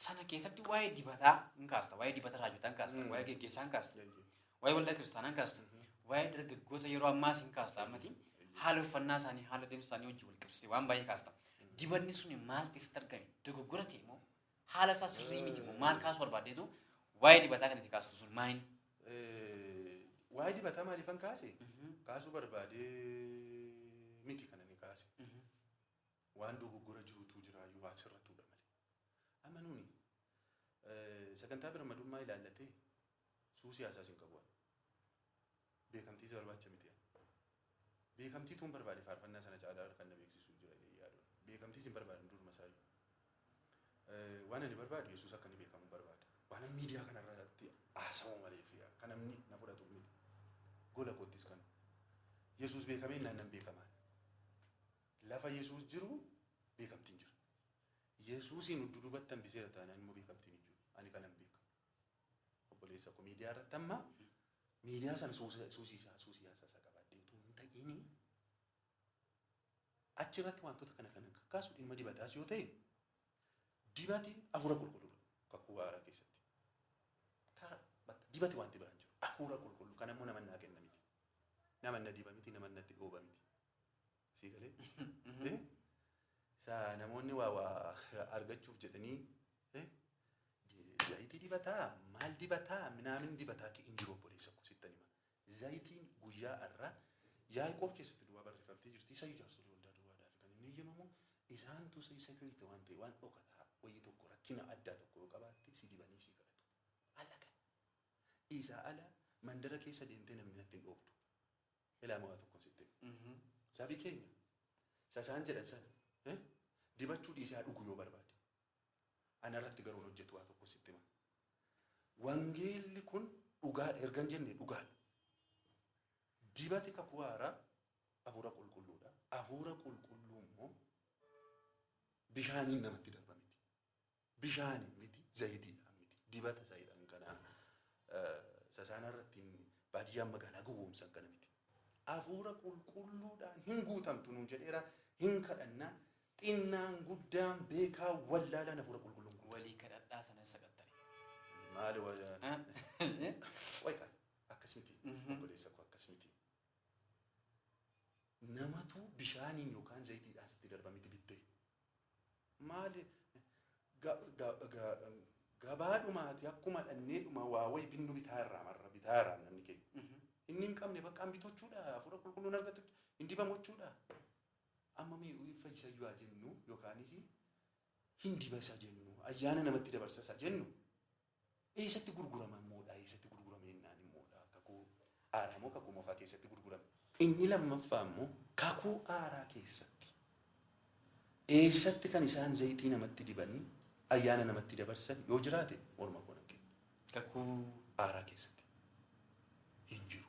sana keessatti waa'ee dibataa hin kaasta, waa'ee dibata raajotaa hin kaasta, waa'ee geggeessaa hin kaasta, waa'ee waldaa kiristaanaa hin kaasta, waa'ee dargaggoota yeroo ammaas hin kaasta ammati haala uffannaa isaanii haala deemsa isaanii wajjin wal qabsiisee waan baay'ee kaasta. Dibanni sun maal keessatti argame dogoggora ta'e moo haala isaa sirrii miti moo maal kaasuu barbaaddeetu waa'ee dibataa kanatti kaastu sun maayini? Waa'ee dibataa maaliifan kaase? Kaasuu barbaadee miti kana ni kaase. Waan dogoggora jirutu jira yoo asirratudha malee. Amma nuuni sagantaa birmadummaa ilaallatee suu siyaasaa sin qabu. Beekamtii isa barbaacha miti. Beekamtii tuun barbaade faarfannaa sana caalaa kan na beeksisuu jira yaadu. Beekamtii sin barbaadu duruma saayu. Waan ani barbaadu Yesuus akka inni beekamu barbaada. Waan miidiyaa kanarratti haasawu malee fi kan namni na fudhatu miti. Gola kottis kan Yesuus beekamee nan beekamaan. Lafa Yesuus jiru beekamtiin jira. Yesuusin dudubattan biseera taanaan immoo beekamtiin jiru. Ani kanan beeka. Obboleessa ko miidiyaa irratti amma miidiyaa sana suusiisaa qabaaddeetu hin ta'ini. Achirratti wantoota kana kakkaasu dhimma dibataas yoo ta'e dibati hafuura qulqulluudha kakuu haaraa keessatti. Dibati wanti biraan jiru hafuura qulqulluu kan ammoo namannaa kenna miti. Namanna diba miti namannatti dhooba miti. Sii galee? Saa namoonni waa argachuuf jedhanii zayitii dibataa maal dibataa minaamin dibataa hin jiru obboleessa ko sittan hima. Zayitiin guyyaa irraa Yaaqoob keessatti duwwaa barreeffamtee jirti. Isa ijaarsa waldaa duwwaadhaa kan inni eeyyamamu isaantu seekiriitii waan ta'e waan dhokataa wayii tokko rakkina addaa tokko yoo qabaatte si dibanii si kadhatu. Ala kan isa ala mandara keessa deemtee namni natti hin dhoobdu. Ilaama waa tokko sitti. Sabii keenya sasaan jedhan sana dibachuu dhiisee dhuguu yoo barbaade. Anarratti garuu hojjetu waa tokko sitti hima. Wangeelli kun dhugaadha ergan jenne dhugaadha. Dibati kakuu haaraa hafuura qulqulluudha. Hafuura qulqulluu immoo bishaaniin namatti darba miti. Bishaaniin miti zayitiidhaan miti. Dibata zayidhaan kana sasaanarratti baadiyyaan magaalaa gowwoomsan kana miti. Hafuura qulqulluudhaan hin guutamtu nuun jedheera hin kadhannaa xinnaan guddaan beekaa wallaalaan hafuura qulqulluun walii kadhadhaa sana sagattare. Maali wajaa? Wayqa akkas miti. Obboleessa koo akkas miti. Namatu bishaaniin yookaan zayitiidhaan sitti darba miti bittee. Maali gabaadhumaati akkuma dhanneedhuma waa wayi binnu bitaa irraa marra bitaa irraa namni keenya. Inni hin qabne bakka bitochuudha hafuura qulqulluun argatu hin dibamochuudha. Amma mee fayyisa yoo jennu yookaanis hin dibasa jennu ayyaana namatti dabarsasa jennu eessatti gurgurama moodhaa eessatti gurgurame innaan immoodhaa kakuu aaraa moo kakuu moofaa keessatti gurgurame. Inni lammaffaa immoo kakuu aaraa keessatti eessatti kan isaan zayitii namatti dibanii ayyaana namatti dabarsan yoo jiraate morma koo naqee kakuu aaraa keessatti hin jiru.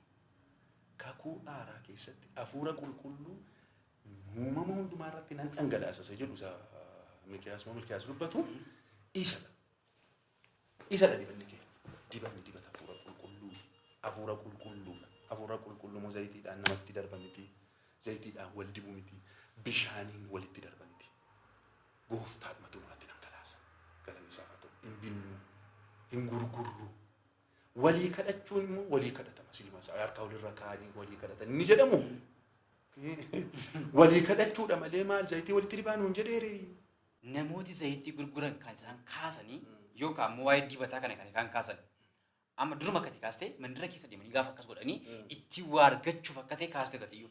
Kakuu aaraa keessatti hafuura qulqulluu uumama hundumaa irratti nan dhangalaasa jedhu isa Milkiyaas dubbatu isadha. Isadha dibanni kee. Dibanni dibata hafuura qulqulluu. Hafuura qulqulluudha. Hafuura qulqulluu moo zayitiidhaan namatti darba miti. Zayitiidhaan wal dibu miti. Bishaaniin walitti darba miti. Gooftaadhumatu namatti dhangalaasa. Galanni isaaf haa ta'u. Hin binnu. Hin gurgurru. Walii kadhachuun immoo walii kadhatama. Silima isaa harka walirra kaanii walii kadhatan ni jedhamu. Walii kadhachuudha malee maal zayitii walitti dibaa nuun jedheere. Namooti zayitii gurguran kan isaan kaasanii yookaan immoo waa'ee dibataa kana kan isaan kaasan. Amma duruma akkati kaastee mandara keessa deemanii gaafa akkas godhanii itti waa argachuuf akka ta'e kaastee tatiyyuu.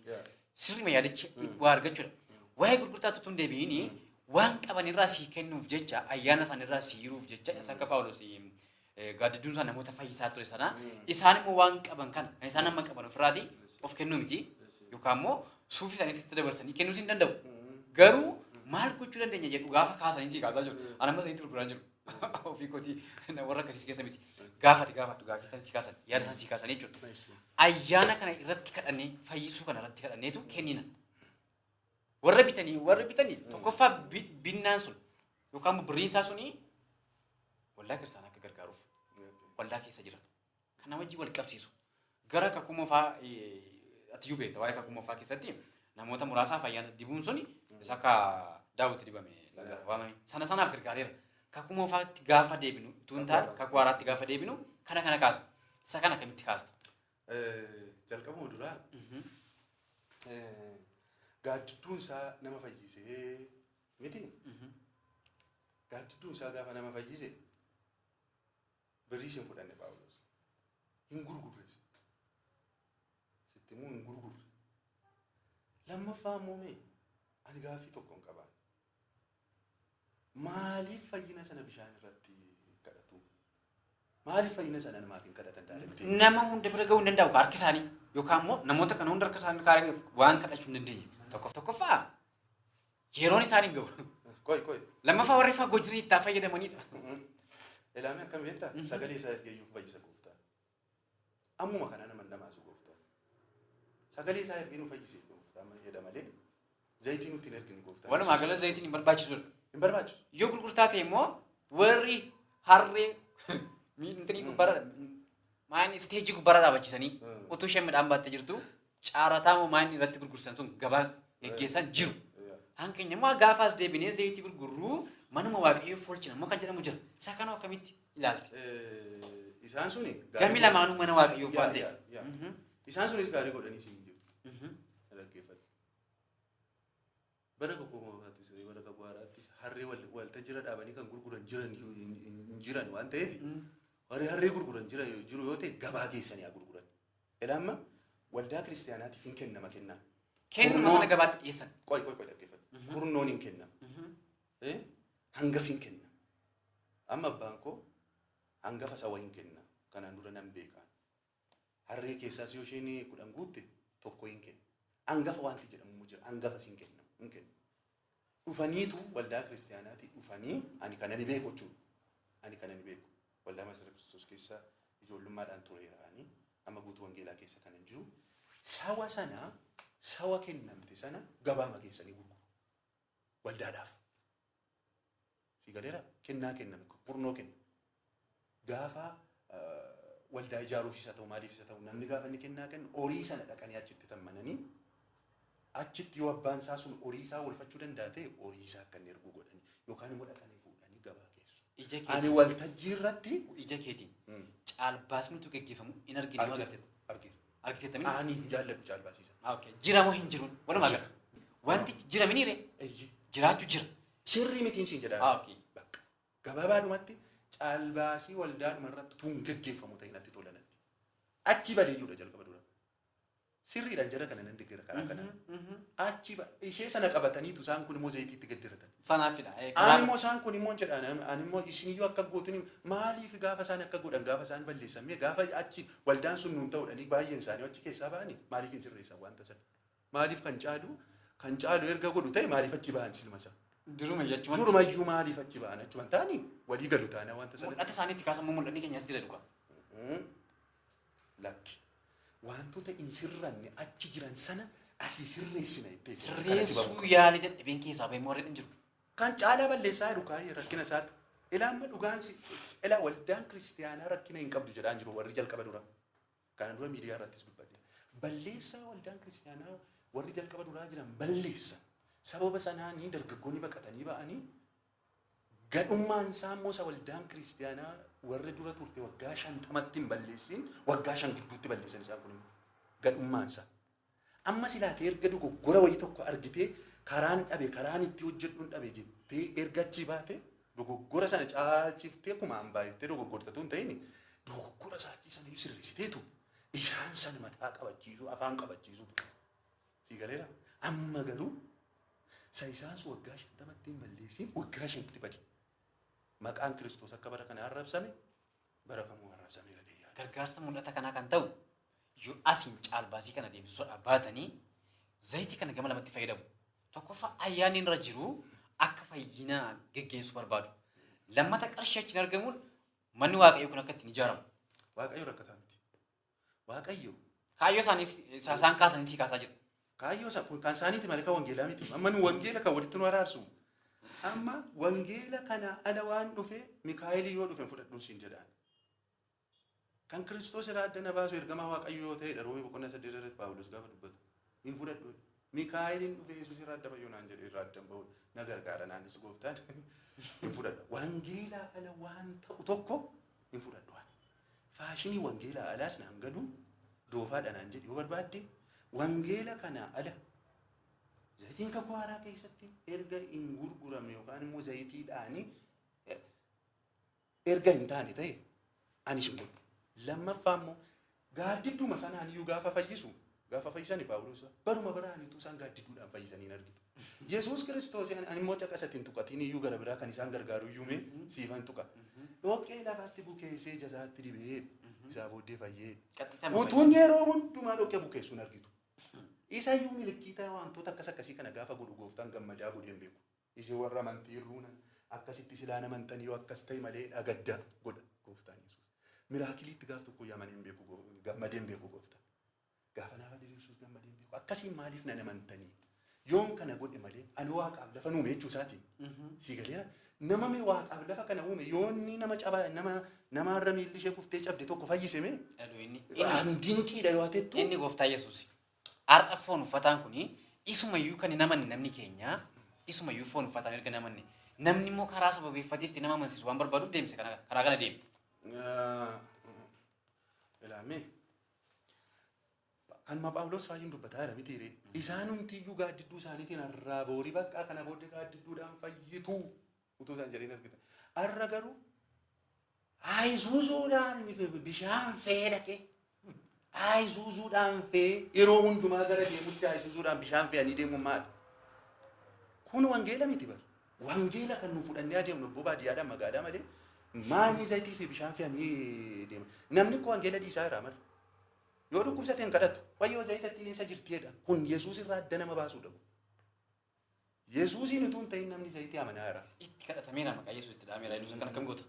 Sirriima yaadachi waa argachuudha. Waa'ee gurgurtaa tuttuun deebi'anii waan qaban irraa sii kennuuf jecha ayyaana fan irraa sii hiruuf jecha isa akka Paawulos gaaddidduun isaa namoota fayyisaa ture sana isaan immoo waan qaban kana isaan amma qaban ofirraati of kennuu miti yookaan immoo suufii isaaniitti dabarsanii kennuus hin danda'u. Garuu maal gochuu dandeenya jedhu gaafa kaasanii sii kaasaa jiru. Ani amma zayitii gurguraa jiru. Ofii kootii warra akkasii keessa miti. Gaafatu gaafii sii kaasan yaada isaan sii kaasan jechuudha. Ayyaana kana irratti kadhannee fayyisuu kana irratti kadhanneetu kennina. Warra bitanii tokkoffaa binnaan sun yookaan birriinsaa suni waldaa kiristaanaa akka gargaaruuf waldaa keessa jiratu. Kana wajjin wal qabsiisu. Gara kakuu moofaa atiyyuu beekta waa'ee kakuu moofaa keessatti namoota muraasaaf ayyaana dibuun suni isa akka daawwitti dibame waamame. Sanaaf gargaareera. kakuu moofaatti gaafa deebinu tuun taane kakuu haaraatti gaafa deebinu kana kaasa. Isa kana akkamitti kaasta? Jalqabuma duraa gaaddidduun isaa nama fayyisee miti. Gaaddidduun isaa gaafa nama fayyise birrii isin fudhanne Phaawulos. Hin gurgurres. Sitti immoo hin gurgurre. Lammaffaa immoo ani gaaffii tokkoon qabaan. Maaliif fayyina sana bishaan irratti kadhatu? Maaliif fayyina sana namaaf hin kadhatan daa'imti? Nama hunda bira ga'uu hin danda'u harki isaanii yookaan immoo namoota kana hunda harka isaanii kaa'anii waan kadhachuu hin dandeenye. Tokkoffaa yeroon isaanii hin ga'u. Qoy. Lammaffaa warri fagoo jiran itti fayyadamanidha. Ilaame akkam beektaa? Sagalee isaa ergeeyyuu fayyisa gooftaan. Ammuma kana namaasu gooftaan. Sagalee isaa ergee nu fayyisee gooftaan jedha malee zayitii nutti hin ergine gooftaan. Walumaa gala zayitiin hin barbaachisudha. Hin barbaachisu. Yoo gurgurtaa ta'e immoo warri harree miidhanii gubbara maayini isteejii gubbara dhaabachisanii utuu isheen midhaan baattee jirtu caarataa moo maayini irratti gurgursan sun gabaa geggeessan jiru. Hankeenya immoo gaafaas deebinee zayitii gurgurruu manuma waaqayyoof oolchina immoo kan jedhamu jira. Isa kana akkamitti ilaalte? Isaan suni gami lamaanuu mana waaqayyoof waan ta'eef. Isaan sunis gaarii godhanii siin jiru. Dhaggeeffadhu. Bara kokoomaattis bara kakwaaraattis harree waltajjira dhaabanii kan gurguran jiran waan ta'eef harree gurguran jiru yoo ta'e gabaa keessanii haa gurguran. Ilaamma waldaa kiristaanaatiif hin kennama kennaa. Kennuma sana gabaatti dhiyeessan. Qoy dhaggeeffadhu. Kurnoon hin kennama. Hangafi hin kenna. Amma abbaan koo hangafa sawa hin kenna. Kanaan dura nan beekaan. Harree keessaas yoo isheen 10 guutte tokko hin kenna. Hangafa wanti jedhamu jira. Hangafas hin kenna. Dhufaniitu waldaa kiristaanaatii dhufanii ani kana ni beeku jechuudha. Ani kana ni beeku. Waldaa Masira Kiristoos keessa ijoollummaadhaan tureeraanii amma guutuu wangeelaa keessa kan hin jiru. Sawa sana sawa kennamte sana gabaama keessanii gurguru. Waldaadhaaf. Sigaleera kennaa kenname kurnoo kenna. Gaafa waldaa ijaaruuf isa ta'u maaliif isa ta'u namni gaafa inni kennaa kennu horii sana dhaqanii achitti tammananii achitti yoo abbaan isaa sun horii isaa oolfachuu danda'a ta'e horii isaa akka inni erguu godhanii yookaan immoo dhaqanii fuudhanii gabaa geessu. Ani waltajjii irratti ija keetiin caalbaasnitu geggeeffamu in arginu agarteetta. Argiteettamini? Ani jaalladhu caalbaasiisa. Jira moo hin jiruun? Walumaa gala. Wanti jira miniire? Jiraachuu jira. Sirrii mitiin siin jedhaa. Bakka gabaabaadhumatti caalbaasii waldaadhuma irratti tuun geggeeffamu ta'e natti tolanatti. Achi badeeyyuudha jalqaba dura. Sirriidhaan jara kana nan deggera karaa kana. Achi ishee sana qabataniitu isaan kun immoo zayitiitti gaddiratan. Sanaafidha. Ani immoo isaan kun immoo jedhaan ani immoo isiniyyuu akka gootin maaliif gaafa isaan akka godhan gaafa isaan balleessamee gaafa achi waldaan sun nuun ta'uudhanii baay'een isaanii achi keessaa ba'anii maaliif hin sirreessan wanta sana. Maaliif kan caalu erga godhu ta'e maaliif achi ba'an silma isaa. Durumayyuu maaliif achi ba'an achuman ta'anii walii galu taana wanta sana. Mul'ata isaaniitti kaasamu mul'anni keenyas jira dhuga. Lakki wantoota hin sirranne achi jiran sana asii sirreessina itti. Sirreessuu yaalii dadhabeen keessaa bahee warreen hin jiru. Kan caalaa balleessaa jiru kaayee rakkina isaatu. Ilaamma dhugaansi ilaa waldaan kiristaanaa rakkina hin qabdu jedhaan jiru warri jalqaba dura. Kana dura miidiyaa irrattis dubbadde. Balleessaa waldaan kiristaanaa warri jalqaba duraa jiran balleessa. Sababa sanaanii dargaggoonni baqatanii ba'anii gadhummaan isaa immoo isa waldaan kiristaanaa warri dura turte waggaa 50 hin balleessin waggaa 5 gidduutti balleessan isaan kun gadhummaan isaa. Amma silaatee erga dogoggora wayii tokko argitee karaan itti hojjedhuun dhabe jettee erga achi baate dogoggora sana caalchiftee kumaan baay'iftee dogoggortatu hin ta'in dogoggora saachii sana iyyuu sirreessiteetu isaan sana mataa qabachiisuu afaan qabachiisuu sii galeera. Amma garuu isaan sun waggaa 50 hin balleessin waggaa 5tti bade. Maqaan Kiristoos akka bara kana arrabsame bara kamuu arrabsameera deeyyaa. Gargaarsa mul'ata kanaa kan ta'u yoo asiin caalbaasii kana deebisuudhaaf baatanii zayitii kana gama lamatti fayyadamu. Tokkoffaa ayyaanni irra jiru akka fayyina geggeessuu barbaadu. Lammata qarshii achiin argamuun manni waaqayyoo kun akka ittiin ijaaramu. Waaqayyoo rakkataa miti. Waaqayyoo. Kaayyoo isaanii isaan kaasanii sii kaasaa jiru. Kaayyoo kan isaaniiti malee kan wangeelaa miti. Amma nu wangeela kan walitti nu araarsu. Amma wangeela kana ala waan dhufe Mikaa'el yoo dhufe fudhadhuun siin jedhaan. Kan Kiristoos irraa adda na baasu ergamaa waaqayyoo yoo ta'e Roomee boqonnaa 8 irratti Phaawulos gaafa dubbatu hin fudhadhu. Mikaa'eliin dhufee Yesuus irraa adda bayyoo naan jedhe irraa adda bahu na gargaara naannis gooftaan hin fudhadha. Wangeelaa ala waan ta'u tokko hin fudhadhu. Faashinii wangeelaa alaas naan galu doofaadha naan jedhe yoo barbaadde wangeela kana ala zayitiin kakuu haaraa keessatti erga hin gurgurame yookaan immoo zayitiidhaani erga hin taane ta'e anis hin godhu. Lammaffaa immoo gaaddidduma sanaan iyyuu gaafa fayyisani Phaawulos baruma baraaniitu isaan gaaddidduudhaan fayyisanii hin argitu. Yesuus Kiristoos ani immoo caqasatti hin tuqatiin iyyuu gara biraa kan isaan gargaaru iyyuu mee siifan tuqa. Dhoqqee lafaatti bukeessee jazaatti dibee isaa booddee fayyee. Utuun yeroo hundumaa dhoqqee bukeessuun argitu. Isa iyyuu milikiita wantoota akkasii kana gaafa godhu gooftaan gammadaa godheen beeku. Ishee warra amantii irruunan akkasitti silaan amantanii yoo akkas ta'e malee dhagaddaa godha gooftaan Yesuus. Miraakiliitti gaaf tokko yaamanii hin beeku gammadeen beeku gooftaan. Gaafa naaf Yesuus gammadeen beeku. Akkasiin maaliif nan amantanii? Yoon kana godhe malee ani waaqaaf lafa nuume jechuu isaatiin. Si galeera nama mee waaqaaf lafa kana uume yoonni nama cabaa nama irra miilli ishee kuftee cabde tokko fayyise mee? Dinqiidha yoo ta'ettu. Inni gooftaa Yesuus. Har'a foon uffataan kuni isumayyuu kan namanni namni keenya isumayyuu foon uffataan erga namni immoo karaa sababeeffateetti nama amansiisu waan barbaaduuf deemse karaa kana deeme. Ilaamee kan Phaawulos faayin dubbataa jira mitiire isaan humtiyyuu gaaddidduu isaaniitiin har'aa boorii baqqaa kana booddee gaaddidduudhaan fayyituu utuu isaan jedheen argitan. Har'a garuu Ayisuuzuudhaan bishaan fee dhaqee Ayisuuzuudhaan fee yeroo hundumaa gara deemutti Ayisuuzuudhaan bishaan fe'anii deemuun maali? Kun wangeela miti bara. Wangeela kan nu fudhannee adeemnu obbo baadiyyaadhaan magaalaa malee maanyi zayitii fi bishaan fe'anii deemu. Namni kun wangeela dhiisaa irraa mara. Yoo dhukkubsateen kadhatu wayyoo zayitatti isa jirtiidha. Kun Yesuus irraa adda nama baasuudha. Yesuusiin utuu hin ta'in namni zayitii amanaa jira. Itti kadhatameera maqaa Yesuus itti dhaameera. Yesuus kan akkam goota?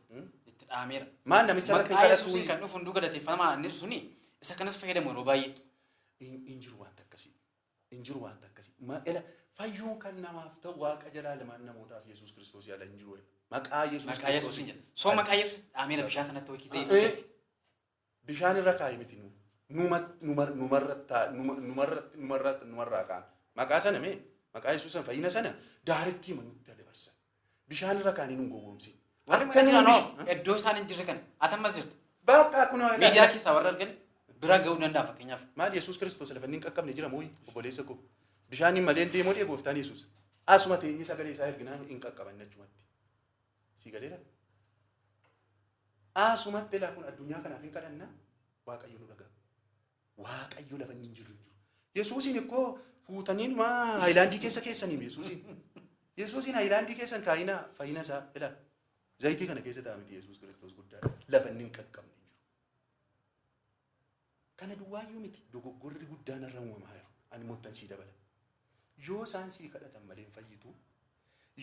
Itti dhaameera. Maal namicha irratti kadhatu? Maqaa Yesuusiin kan dhufu hunduu galateeffamaa inni suni isa kanas fayyadamu yeroo baay'ee. Injiru waan akkasii. Injiru waan akkasii. Fayyuun kan namaaf ta'u waaqa jalaa lamaan namootaaf Yesuus Kiristoos yaala injiru. Maqaa Yesuus Kiristoos. Soo maqaa Yesuus dhaameera bishaan sanatti ho'i zayitii jetti. Bishaan irra kaa'e miti nu. Numarraa kaan. Maqaa sana mee maqaa Yesuus sana fayyina sana daarettii manutti dabarsan. Bishaan irra kaanii nu gowwoomsin. Warri mana jiran iddoo isaan hin jirre kan atammas jirti. Bakka kun miidiyaa keessaa warra argan bira ga'uu danda'a fakkeenyaaf. Maal Yesuus Kiristoos lafa inni hin qaqqabne jira mooyi obboleessa koo. Bishaan hin malee deemoo dhee gooftaan Yesuus. Asuma teenyee sagalee isaa erginaa hin qaqqaban achumatti. Si galeera. Asumatti laa kun addunyaa kanaaf hin kadhannaa Waaqayyo nu dhagaa. Waaqayyo lafa inni hin jiru. Yesuusiin ikkoo fuutanii dhuma haayilaandii keessanii Yesuusiin. Yesuusiin haayilaandii keessan kaayinaa fayyina isaa ilaa. Zayitii kana keessa ta'a miti Yesuus Kiristoos guddaadha. Lafa inni hin qaqqabne jiru. Kana duwwaayyuu miti dogoggorri guddaan irra uumamaa jiru. Ani moottan sii dabala. Yoo isaan sii kadhatan malee hin fayyitu.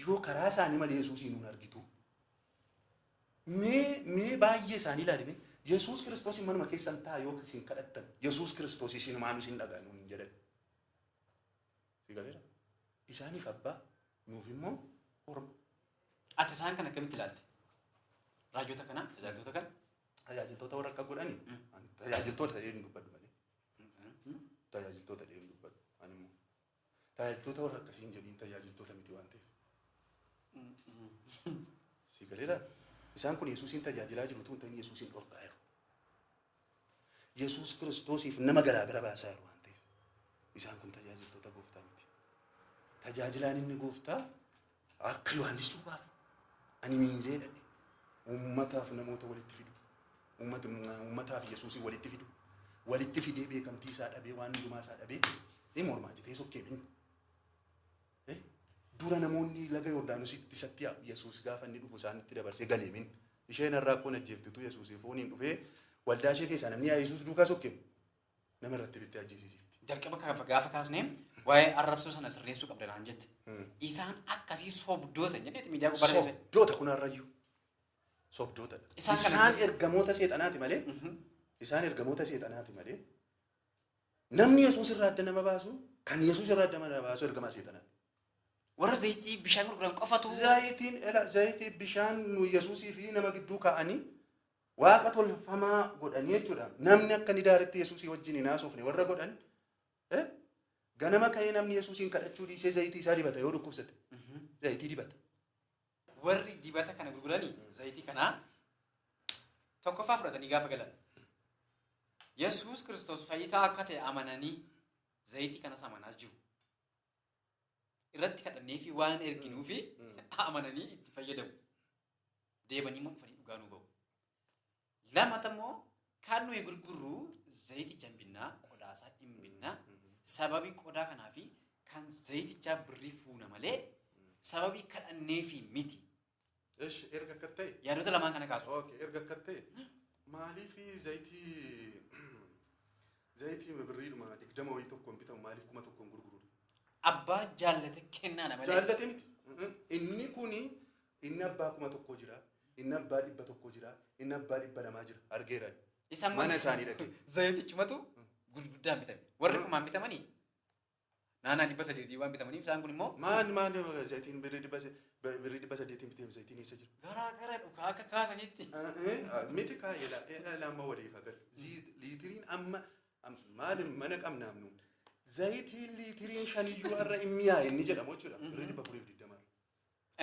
Yoo karaa isaanii malee Yesuusiin hin argitu. Mee baay'ee isaanii ilaalime. Yesuus Kiristoos manuma keessan ta'a yoo isin kadhattan Yesuus Kiristoos isin maanu isin dhagaan nuun jedhan. Si galeera. Isaaniif abbaa nuuf immoo orma. Ati isaan kana akkamitti ilaalte? Raajota kana, tajaajiltoota kana? Tajaajiltoota warra akka godhani. Tajaajiltoota ta'ee hin dubbadhu malee. Tajaajiltoota ta'ee hin dubbadhu. Ani immoo tajaajiltoota warra akkasii hin jedhiin tajaajiltoota miti waan ta'eef. Si galeera. Isaan kun Yesuusiin tajaajilaa jiru tun ta'in Yesuusiin dhorkaa jiru. Yesuus Kiristoosiif nama garaagara baasaa jiru waan ta'eef. Isaan kun tajaajiltoota gooftaa miti. Tajaajilaan inni gooftaa akka Yohaannis Cuuphaa ani miinzee dhadhe. Uummataaf namoota walitti fidu. Uummataaf Yesuusiin walitti fidu. Walitti fidee beekamtii isaa dhabee waan hundumaa isaa dhabee mormaa jitee sokkee binni. Dura namoonni laga Yordaanositti isatti Yesuus gaafa inni dhufu isaanitti dabarsee galeemin. Isheen irraa akkuma ajjeeftitu Yesuusii fooniin dhufee waldaa ishee keessaa namni Yesuus duukaa sokkee nama irratti bittee ajjeesisiifti. Jalqaba gaafa kaasnee waa'ee arrabsuu sana sirreessuu qabda naan jette. Isaan akkasii sobdoota jedheeti miidiyaa gubbaa barreesse. Sobdoota kun harrayyuu. Sobdoota. Isaan ergamoota seexanaati malee. Isaan ergamoota seexanaati malee. Namni Yesuus irraa adda nama baasu kan Yesuus irraa adda nama baasu ergamaa seexanaati. Warra zayitii bishaan gurguran qofatu. Zayitii bishaan nu Yesuusii fi nama gidduu kaa'anii waaqa tolfamaa godhanii jechuudha. Namni akka ni daaretti Yesuusii wajjin hin haasofne warra godhan Ganama ka'ee namni Yesuusiin kadhachuu dhiisee zayitii isaa dibata yoo dhukkubsate. Zayitii dibata. Warri dibata kana gurguranii zayitii kanaa tokkoffaa fudhatanii gaafa galan Yesuus Kiristoos fayyisaa akka ta'e amananii zayitii kanas amanaa jiru. Irratti kadhannee fi waan erginuu fi amananii itti fayyadamu. Deebanii immoo dhufanii dhugaa nuu ba'u. Lammatammoo kan nuyi gurgurru zayitii jambinnaa qodaasaa dhimminnaa sababii qodaa kanaa fi kan zayitichaa birrii fuuna malee sababii kadhannee fi miti. Eesh erga akka ta'e. Yaadota lamaan kana kaasu. Okay erga akka ta'e maaliif zayitii birriidhuma 20 wayii tokkoon bitamu maaliif 1,000 gurguru? Abbaa jaallate kennaa nama jaallate miti. Inni kuni inni abbaa 1,000 jira. Inni abbaa 100 jira. Inni abbaa 200 jira. Argeera. Mana isaanii dhaqee. Zayitichumatu gurguddaan bitame. Warri kumaan bitamanii naannaa 300 waan bitamaniif isaan kun immoo maan zayitiin birrii 800 bitame zayitiin eessa jira? Garaa dhukaa akka kaasanitti. Miti kaayela lama waliif agar. Liitiriin amma maal mana qabnaaf nuun. Zayitiin liitiriin 5 irra immiyaa inni jedhamu jechuudha. Birrii 420.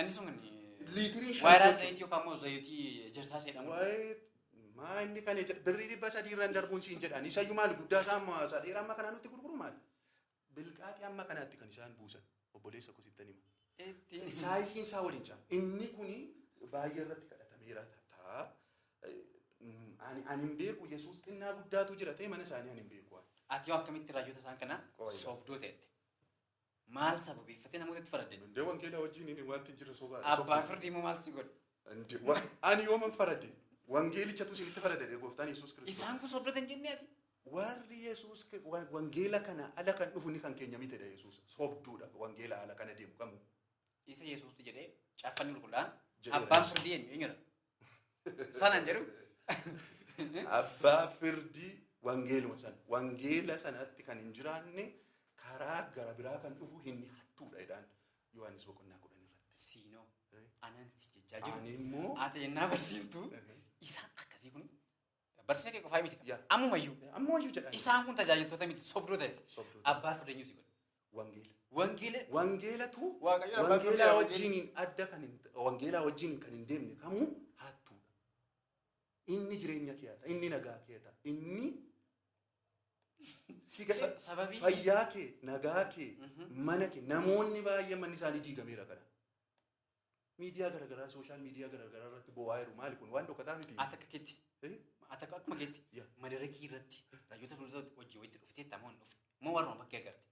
Inni sun liitiriin 5 waayiraa zayitii yookaan immoo zayitii jersaa jedhamu. Maa inni kan birrii 300 irra darbuun siin jedhan. Isayyuu maal guddaa isaa amma sadheera amma kanaa nutti gurguru maal? Bilqaaxii amma kanaatti kan isaan buusan. Obboleessa koo sittanii ma. Saayisiin isaa waliin caa. Inni kuni baay'ee irratti kadhatameera ta'a. Ani hin beeku Yesuus xinnaa guddaatu jira ta'e mana isaanii ani hin beeku. Ati yoo akkamitti raajota isaan kana sobdoo ta'etti maal sababeeffatee namoota itti faradde? Hundee wangeela wajjin inni wanti jira sobaa. Abbaa firdii immoo maal si godhe? Ani yoo man faradde wangeelichatu isinitti faradde gooftaan Yesuus Kiristoos. Isaan kun sobdota hin jennee ati? Warri Yesuus wangeela kana ala kan dhufu ni kan keenya mitedha Yesuus. Sobduudha wangeela ala kana deemu qabu. Isa Yesuusti jedhee caaffanni qulqullaan abbaan firdii eenyudha? Sanaan jedhu. Abbaa firdii wangeeluma sana. Wangeela sanatti kan hin jiraanne karaa gara biraa kan dhufu hin hattuudha jedhaan Yohaannis boqonnaa 10 irratti. Siinoo anan si jechaa jiru. Ani immoo ati yennaa barsiistu isaan akkasii kun barsiisa kee qofaa miti. Ammumayyuu jedhan. Isaan kun tajaajiltoota miti sobdoo ta'e. Abbaa firdeenyu si godhe. Wangeelatu wangeelaa wajjin adda kan wangeelaa wajjin kan hin deemne kamuu hattuudha. Inni jireenya keeta, inni nagaa keeta, inni sababii fayyaa kee, nagaa kee, mana kee namoonni baay'ee manni isaanii diigameera kana. Miidiyaa garaagaraa, sooshaal miidiyaa garaagaraa irratti bo'aa jiru maali kun waan dhokkataa miti. Ati akka keetti. Ati akkuma keetti madarakii irratti raajota loltoota wajjin walitti dhuftee tamoo hin dhufne. Moo warruma bakkee agarte.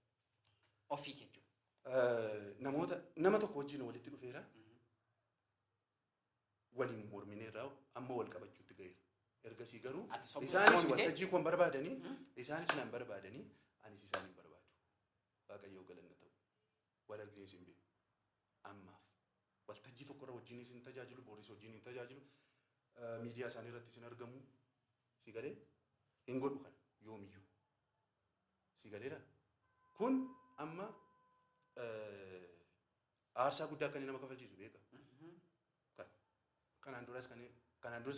Ofii jechuudha. Nama tokko wajjin walitti dhufeera. Waliin mormineerraa amma wal qabachuutti ga'eera. Ergasii garuu isaanis waltajjii kun barbaadanii isaanis nan barbaadanii anis isaan hin barbaadu. Waaqayyoo galanna ta'u. Wal arginees hin beeku. Ammaaf waltajjii tokkorra wajjin isin tajaajilu booris wajjin hin tajaajilu miidiyaa isaanii irratti isin argamu si galee hin godhu kana yoomiyyuu si galeera. Kun amma aarsaa guddaa akka nama kafalchiisu beeka. Kanaan duras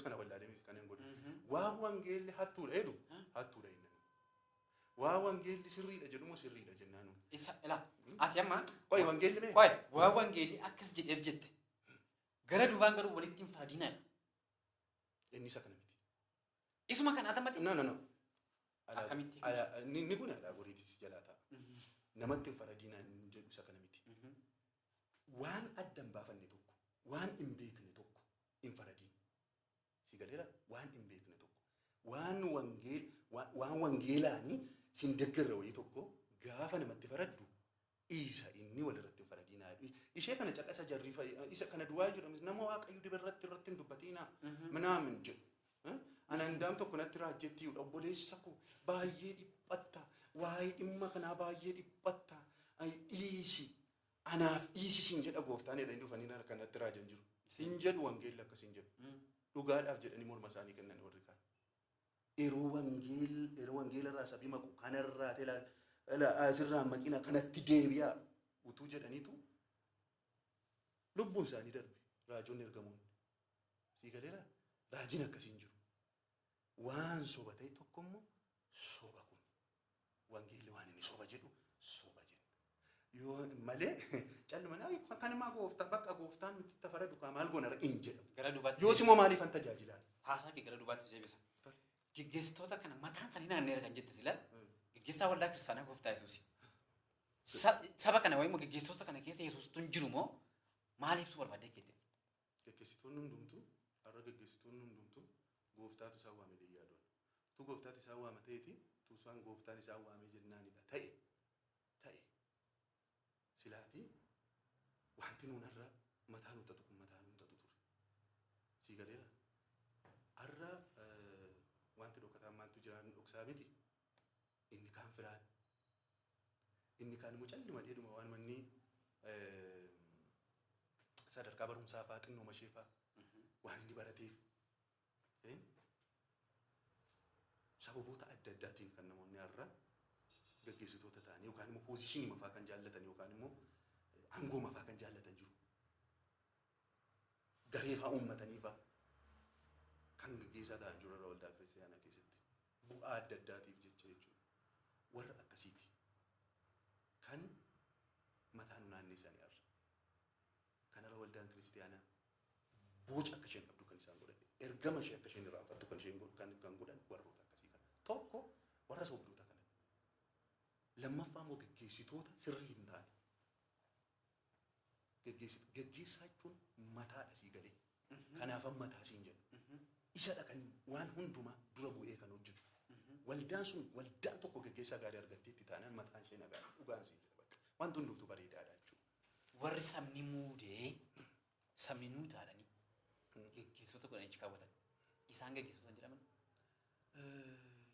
kana wallaalee miti kan hin godhu. Waa wangeelli hattuudha jedhu hattuudha hin jedhu. Waa wangeelli sirriidha jedhumoo sirriidha jennaan. Isa ilaa ati amma qoy wangeelli mee? Qoy waa wangeelli akkas jedheef jette. Gara duubaan garuu walitti hin faradinaa. Inni isa kana miti. Isuma kan atamate? No. Akkamitti? Ni kun alaagoriitis jalaa ta'a. Namatti hin faradinaa jedhu isa kana miti. Waan adda hin baafanne tokko, waan hin beekne tokko hin faradin. Si galeera waan hin beekne tokko. Waan wangeelaanii sin deeggarra wayii tokko gaafa namatti faraddu isa inni walirratti hin faradinaa. Ishee kana caqasa jarri isa kana duwaa jedhamu nama waaqayyo dibarratti irratti hin dubbatinaa. Manaamin jedhu. Anandaam tokko natti raajjetti obboleessa koo baay'ee dhiphatta. Waa'ee dhimma kanaa baay'ee dhiphatta. Dhiisi. Anaaf dhiisi sin jedha gooftaan jedhanii dhufanii kanatti raajan jiru. Sin jedhu wangeelli akka sin jedhu. Dhugaadhaaf jedhanii morma isaanii kennan warri kaan. Yeroo wangeela irraa sabii maqu kanarraa asirraa maqina kanatti deebi'aa utuu jedhaniitu lubbuun isaanii darbe raajonni ergamoonni. Si galeera raajiin akkasiin jiru. Waan soba ta'e tokko immoo soba kun wangeelli waan inni soba jedhu soba malee callumanaa kan himaa gooftaa bakka gooftaan nuti tafara dukaa maal goona hin jedhamu. Gara dubaatti. Yoo simoo maaliif an tajaajilaa? Haasaa kee gara dubaatti deebisa. Gaggeessitoota kana mataan isaanii naanneera kan jette sila gaggeessaa waldaa kiristaanaa gooftaa Yesuusi. Saba kana wayima gaggeessitoota kana keessa Yesuustu hin jiru moo maal ibsuu barbaadee kette? Gaggeessitoonni hundumtu har'a gaggeessitoonni hundumtu gooftaatu isaan waame deeyyaadha. Tu gooftaatu isaan waama ta'eeti tu isaan gooftaan isaan waame jennaanidha ta'e silaati wanti nuun har'a mataa nu tatu kun mataa nu tatu ture. Sii galeera har'a wanti dhokataan maaltu jiraan dhoksaa miti inni kaan firaan inni kaan immoo calluma dheeduma waan manni sadarkaa barumsaa fa'aa xinnoo mashee fa'aa waan inni barateef sababoota adda addaatiin kan namoonni har'a gaggeessitoota ta'an yookaan immoo poozishinii mafaa kan jaallatan yookaan immoo aangoo mafaa kan jaallatan jiru. Garee fa'aa uummatanii fa'aa kan gaggeessaa ta'an jiru irra waldaa kiristaanaa keessatti bu'aa adda addaatiif jechuudha. Warra akkasiiti kan mataan naanneessanii har'a kan irra waldaan kiristaanaa boca akka isheen qabdu kan isaan godhan ergama ishee akka isheen irraanfattu kan isheen kan godhan warroota akkasii kana tokko warra soobdoota kana lammaffaa immoo gaggeessitoota sirrii hin taane gaggeessaa jechuun mataadha sii galee kanaafan mataa siin jedhu isadha kan waan hundumaa dura bu'ee kan hojjetu waldaan sun waldaan tokko gaggeessaa gaarii argatteetti taanaan mataan ishee nagaa dhugaan siin jedha bakka wanti hundumtuu bareedaadha jechuudha. Warri sabni muudee sabni nuu taadhanii gaggeessitoota godhanichi kaawwatan isaan gaggeessitoota jedhaman.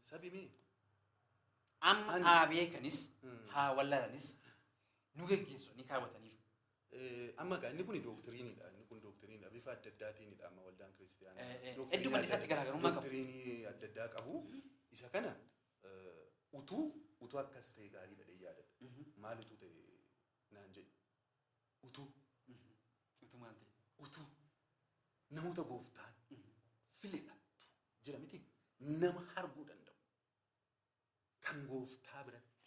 Sabi mee amma haa beekanis haa wallaalanis nu gaggeessu ni kaawwataniiru. Amma inni kun doktiriinidha. Inni kun doktiriinidha. Bifa adda addaatiinidha amma waldaan kiristaanaa. Hedduu bal'isaatti garaagarummaa qabu. Doktiriinii adda addaa qabu. Isa kana utuu akkas ta'e gaariidha deeyyaadha. Maal utuu ta'e naan jedhu. Utuu maal ta'e? Utuu namoota gooftaan filadhattu jira miti nama arguu danda'u. Kan gooftaa biratti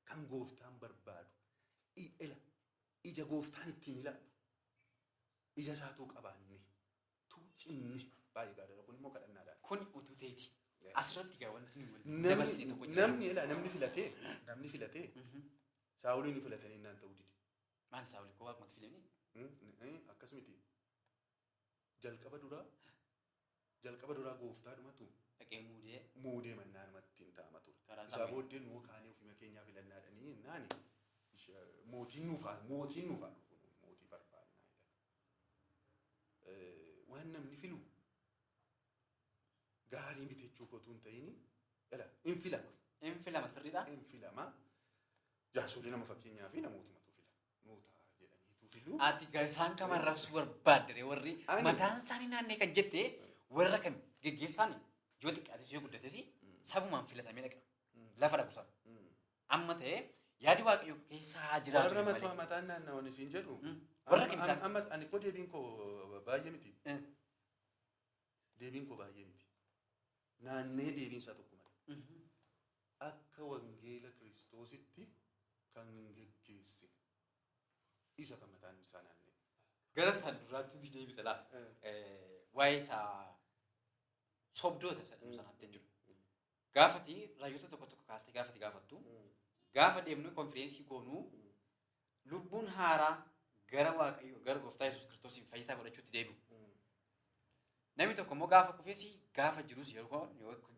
kan gooftaan barbaadu ija gooftaan ittiin ilaalu ija isaatuu qabaanne tuucinne baay'ee gaariidha. Kun immoo kadhannaadhaan. Kun utuu ta'eeti. Asirratti gaa wanti namni filatee Saa'olii ni filatanii naan ta'uu dide. Maal Saa'olii koo waaqumatti filamni? Akkas miti. Jalqaba duraa gooftaadhumatu dhaqee muudee mannaalumatti hin taa'ama ture. Isaa booddee nuu kaanee ofii keenyaa filannaadhanii naani mootiin nuuf haa dhufu mootii barbaadnaa jedha. Waan namni filu gaarii bitechuu kotuu hin ta'ini hin filama. Hin filama sirriidha. Hin filama. Jaarsolii nama fakkeenyaa fi namootumatu fila. Noota jedhaniitu filu. Ati isaan kaman rabsuu barbaadde warri mataan isaanii naannee kan jette warra kam gaggeessaan yoo xiqqaates yoo guddates sabumaan filatamee dhaqa. Lafa dhabuusaa. Amma ta'ee yaadi waaqayyo keessa haa jiraatu. Warra mataan naanna'uun isiin jedhu. Warra kam isaan? Amma ani koo deebiin koo baay'ee miti. Deebiin koo baay'ee miti. Naannee deebiinsaa tokko malee. Akka wangeela kiristoositti kan geggeesse isa kan mataan isaa naannee. Gara fuulduraatti si deebisa laa. Waa'ee isaa sobdoota sadhu sanaatti jiru. Gaafati raayyoota tokko kaastee gaafati gaafattu. Gaafa deemnu konfireensii goonuu lubbuun haaraa gara waaqayyo gara gooftaa Yesuus Kiristoosiin fayyisaa godhachuutti deebi'u. Namni tokko immoo gaafa kufeessi gaafa jirus yeroo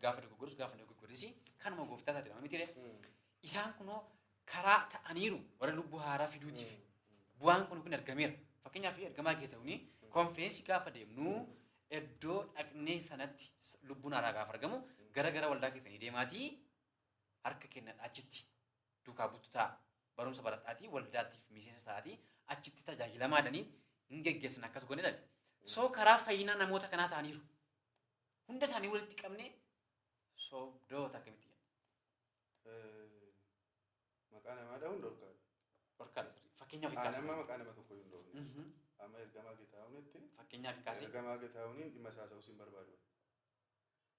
gaafa dogoggorus gaafa dogoggorisi kanuma gooftaa isaati nama mitire. Isaan kunoo karaa ta'aniiru warra lubbuu haaraa fiduutiif bu'aan kun argameera. Fakkeenyaaf ergamaa kee ta'uuni konfireensii gaafa deemnu iddoo dhaqnee sanatti lubbuun haaraa gaafa argamu gara waldaa keessanii deemaatii harka kennan achitti duukaa buttu ta'a. Barumsa baradhaatii waldaatiif miseensa ta'aatii achitti tajaajilamaadhanii hin geggeessan akkas godhedha. So karaa fayyinaa namoota kanaa ta'aniiru. Hunda isaanii walitti qabne sobdoota akkamitti jedhama? Maqaa namaadhaa hundi dhorkaadha. Dhorkaadha sirrii. Fakkeenyaaf kaasee. Nama maqaa nama tokko hin dhoofne. Amma ergamaa Getaa'uunitti. Fakkeenyaaf kaasee. Ergamaa Getaa'uuniin dhimma isaa sa'uus hin barbaadu.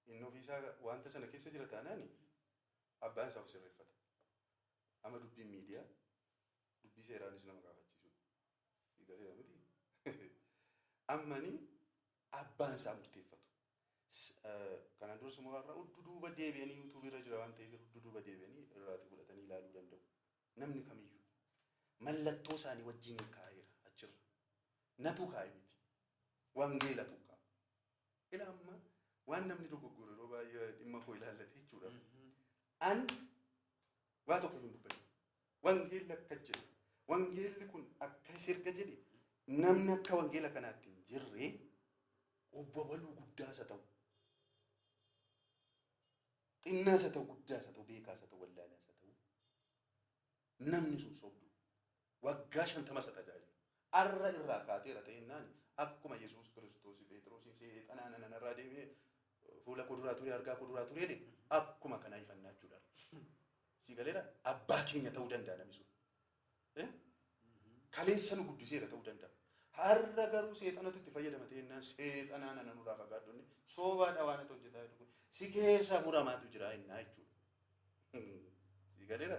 Inni ofiisaa wanta sana keessa jira taanaani abbaan isaa of sirreeffata. Amma dubbiin dubbii seeraanis nama gaafachiisudha. Siigalee miti. Ammani abbaan isaa murteeffatu. Kanaan dursa mukaarraa udduuba deebi'anii yuutuubii irra jira waan ta'eef udduuba deebi'anii irraati fudhatanii ilaaluu danda'u. Namni kamiyyuu mallattoo isaanii wajjin kaa'eera achirra. Natu kaa'e miti. Wangeelatu kaa'e. Ila amma waan namni dogoggore yeroo baay'ee dhimma koo ilaallate jechuudha. An waa tokko hin dubbanne. Wangeelli akka jedhe. Wangeelli kun akka sirga jedhe namni akka wangeela kanaatti hin jirre obbo baluu guddaas haa ta'u. Xinnaas haa ta'u guddaas haa ta'u beekaas haa ta'u wallaalaas haa ta'u. Namni sun sobdu waggaa 50 isa tajaajilu. Arra irraa kaateera ta'ennaan akkuma Yesuus Kiristoos Phexroosiin seexanaan nanarraa deemee fuula kuduraa ture argaa kuduraa ture jedhe akkuma kanaa ifannaachuudha. Si galeera abbaa keenya ta'uu danda'a namni sun. Kaleessa nu guddiseera ta'uu danda'a. Har'a garuu seexanatu itti fayyadama ta'ennaan seexanaan nanurraa fagaaddoonni soobaadha waan itti hojjetaa jiru. Si keessa furamaatu jira innaa jechuudha. Si galeera.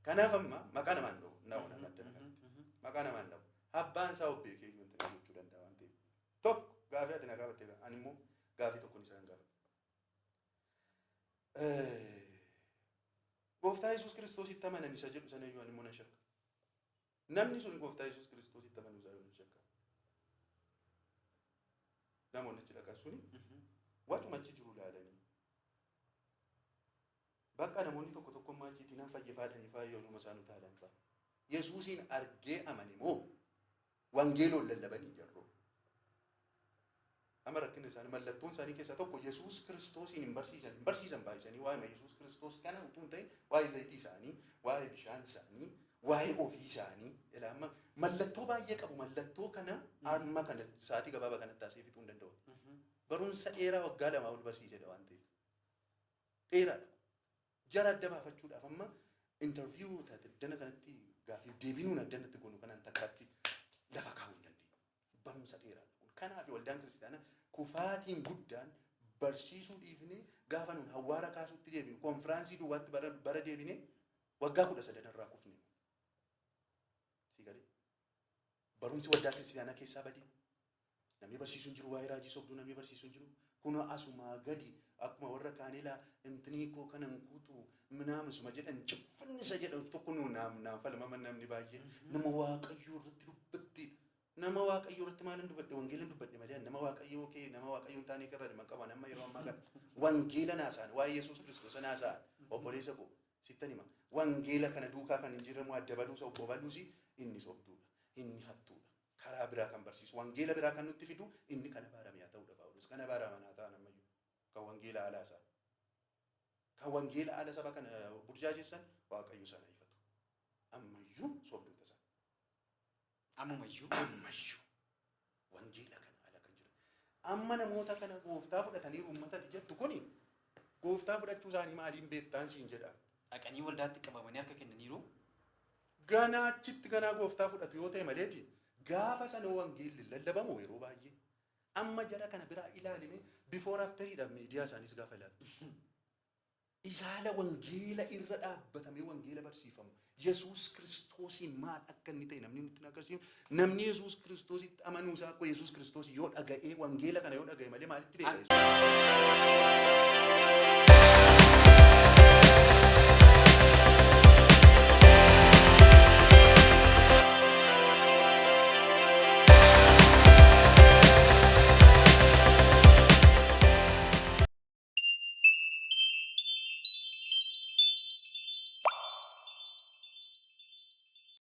Kanaaf amma maqaa namaan dha'u naa'u nama addana kanatti. Maqaa namaan dha'u. Abbaan isaa obbeekee wanta jechuu danda'a waan ta'eef. Tokko gaafii ati na gaafattee ani immoo gaafii tokkoon isaan gaafadha. Gooftaa Yesuus Kiristoositti amanan isa jedhu sana iyyuu ani immoo nan shakka. Namni sun gooftaa Yesuus Kiristoositti amanuu isaa yoo nan shakka. Namoonni achi dhaqan suni waanuma achi jiru ilaalanii bakka namoonni tokko tokkummaa achiitiin nan fayyifaadhanii faa yeroo isaan utaalan fa'a. Yesuusiin argee amane moo wangeeloon lallabanii jarroo. Amma rakkina isaanii mallattoon isaanii keessaa tokko Yesuus Kiristoosiin hin barsiisan baay'isanii waa'ee Yesuus Kiristoos kana utuu hin ta'in waa'ee zayitii isaanii, waa'ee bishaan isaanii, waa'ee ofii isaanii ilaa amma mallattoo baay'ee qabu. Mallattoo kana amma kana sa'aatii gabaabaa kanatti taasisee fixuu hin danda'u. Barumsa dheeraa waggaa 2 ol barsiisedha waan ta'eef. Dheeraadha. Jara adda baafachuudhaaf amma interview taate dana kanatti gaafii deebinuun addanatti goonu kanaan takkaatti lafa kaa'uu hin dandeenye. Barumsa dheeraadha. Kanaaf waldaan kiristaanaa kufaatiin guddaan barsiisuu dhiifnee gaafa nuun hawaara kaasuutti deebinu konfiraansii duwwaatti bara deebinee waggaa 13 irraa kufne. Siigalee barumsi waldaa kiristaanaa keessaa badee namni barsiisuu hin jiru waa'ee raajii sobduu namni barsiisuu hin jiru kun asumaa gadi akkuma warra kaanilaa intinii koo kanan kuutu minaamusuma jedhan ciffannisa jedhan tokko nuun naaf falmama namni baay'een nama waaqayyoo irratti dubbattee nama waaqayyoo irratti maalan dubbadde wangeelan dubbadde malee nama waaqayyoo kee nama waaqayyoo hin taane irra dhiman qaban amma yeroo ammaa kana wangeela naasaan waa'ee Yesuus Kiristoos naasaan obboleessa koo sittan hima wangeela kana duukaa kan hin jirre moo adda baduusa obbo baduusi inni sobduudha inni hattuudha karaa biraa kan barsiisu wangeela biraa kan nutti fidu inni kana baaramiyaa ta'uudha Phaawulos kana baaramanaa ta'an ammayyuu kan wangeela alaasaa kan wangeela ala saba kana burjaajessan waaqayyo sana ifatu ammayyuu sobduudha isaa ammayyuu wangeela kana ala kan jira amma namoota kana gooftaa fudhatanii uummatatti jettu kuni gooftaa fudhachuu isaanii maaliin beektaan siin jedha dhaqanii waldaatti qabamanii harka kennaniiru ganaa achitti ganaa gooftaa fudhatu yoo ta'e maleeti gaafa sana wangeelli lallabamu yeroo baay'ee amma jara kana biraa ilaalime before afteriidhaaf miidiyaa isaaniis gaafa ilaaltu isaala wangeela irra dhaabbatamee wangeela barsiifamu Yesuus Kiristoosiin maal akka inni ta'e namni nutti agarsiisu namni Yesuus Kiristoositti amanuu isaa akka Yesuus Kiristoos yoo dhaga'ee wangeela kana yoo dhaga'e malee maalitti beeka